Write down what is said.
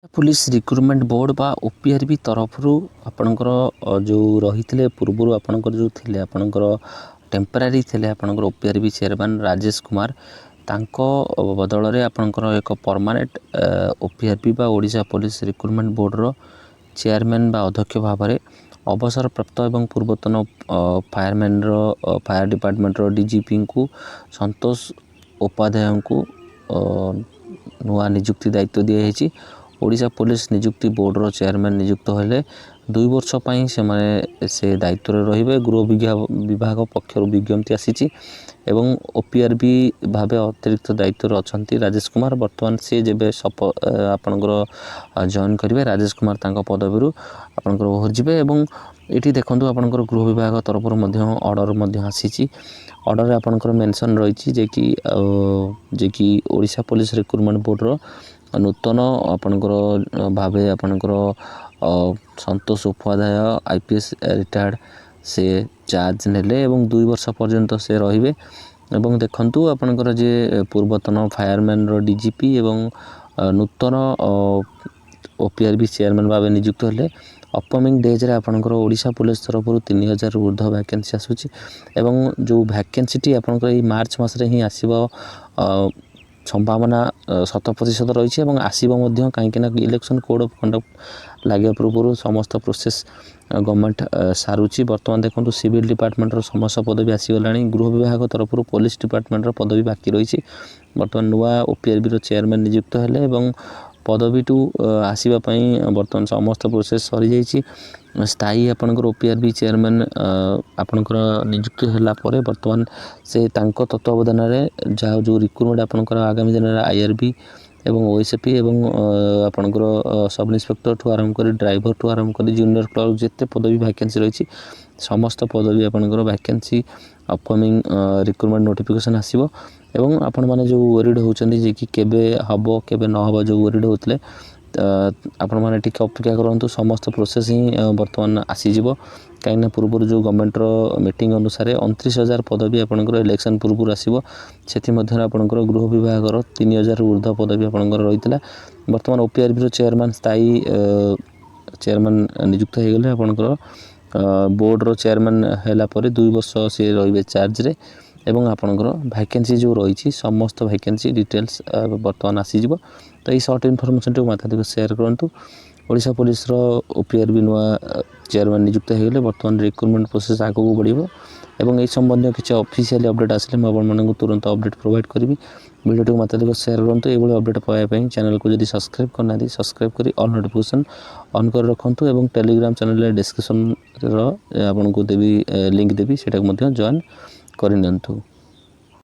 Police recruitment board बा ओपीआरबी तरफरु आपणकर जो रही पूर्वर आपणकर जो थिले आपणकर टेम्परारी थिले आपणकर ओपीआरबी चेयरमैन राजेश कुमार तांको बदल रे आपणकर एक परमानेंट ओपीआरबी बा ओडिशा पुलिस रिक्रुटमेंट बोर्ड रो चेयरमैन बा अध्यक्ष भाव में अवसर प्राप्त एवं पूर्वतन फायरमैन रो फायर डिपार्टमेंट रो डीजीपी को संतोष उपाध्याय को नुआ नियुक्ति दायित्व दिया ओडिशा पुलिस नियुक्ति बोर्ड रो चेयरमैन नियुक्त हेले 2 वर्ष पई से दायित्व रहिबे। गृह विभाग पक्षर विज्ञप्ति आसीची एवं ओपीआरबी भावे अतिरिक्त दायित्व अछंती राजेश कुमार। वर्तमान से जेबे आपनकर जॉइन करिवे राजेश कुमार तांको पदवी रु आपनकर ओहर जिबे एवं एठी देखंतु आपनकर गृह विभाग तरफ मध्य ऑर्डर मध्य आसीची। ऑर्डर आपनकर मेंशन रहिची जे कि ओडिशा पुलिस रिक्रुटमेंट बोर्ड रो नूतन आपनकर भावे आपनकर संतोष उपाध्याय आईपीएस रिटायर्ड से चार्ज नेले एवं 2 वर्ष पर्यंत से रहिबे। एवं देखंतु आपनकर जे पूर्वतन फायरमैन रो डीजीपी एवं नूतन ओपीआरबी चेयरमैन भावे नियुक्त हेले। अपकमिंग डेज रे आपनकर ओडिशा पुलिस तरफ 3000 ऊर्ध्व वैकेंसी आसुची एवं जो वैकेंसी टी आपनकर मार्च मास रे ही आसीबो संभावना 100% रही है आसो कहीं इलेक्शन कोड ऑफ कंडक्ट लगे पूर्व समस्त प्रोसेस गवर्नमेंट सारूची। बर्तमान देखो सिविल डिपार्टमेंट समस्त पदवी आसीगला। गृह विभाग तरफ पुलिस डिपार्टमेंट पदवी बाकी रही। बर्तमान नुआ ओपीआरबी चेयरमैन नियुक्त हेले एवं पदवी टू आसवाई बर्तमान समस्त प्रोसेस सरी जाइए। स्थायी आपनकर ओपीआरबी चेयरमैन आपनकर नियुक्त होला परे बर्तमान से तांको तत्वावधान रे जो रिक्रुटमेंट आपनकर आगामी दिन आईआरबी एवं ओएसपी एवं आपनकर सब इन्स्पेक्टर ठू आरंभ कर ड्राइवर ठू आरंभ कर जूनियर क्लर्क जिते पदवी वैकेंसी रही समस्त पदवी आपनकर वैकेंसी अपकमिंग रिक्रुटमेंट नोटिफिकेशन आसीबो। एवं आपण माने जो वरीड होचंदी जे कि केबे हबो केबे न हबो जो वरीड होतले आपण माने टिके अपेक्षा करंतु समस्त प्रोसेस ही वर्तमान आसी जिवो। कहीं पूर्व जो गवर्नमेंट रो मीटिंग अनुसार 29,000 पदवी आपनकर इलेक्शन पूर्व आसीबो। सेति मध्य आपनकर गृह विभाग रो 3000 ऊर्ध्व पदवी आपनकर रहितला। वर्तमान ओपीआरबी रो चेयरमैन स्थायी चेयरमैन नियुक्त हो गले। आपनकर बोर्ड रो चेयरमैन हैला परे 2 वर्ष से रहिबे चार्ज रे एवं आपनकर वैकेंसी जो रही समस्त वैकेंसी डिटेल्स वर्तमान आसी जिवो। तो ये शॉर्ट इनफॉरमेशन टू माता शेयर करंतु। ओडिशा पुलिस रो ओपीआरबी नुआ चेयरमैन नियुक्त हो गले। वर्तमान रिक्रुटमेंट प्रोसेस आगो को बढ़िबो एवं ए संबंधी किछि ऑफिशियल अपडेट आसले म आपण मानन को तुरंत अपडेट प्रोवाइड करबी। वीडियो टू माता शेयर करंतु। एबोले अपडेट पाए पई चैनल को जदी सब्सक्राइब करना दी सब्सक्राइब करी ऑल नोटिफिकेशन ऑन कर रखंतु एवं टेलीग्राम चैनल रे डिस्क्रिप्शन रो आपण को देबी लिंक देबी सेटा को मध्य जॉइन करिनंतु।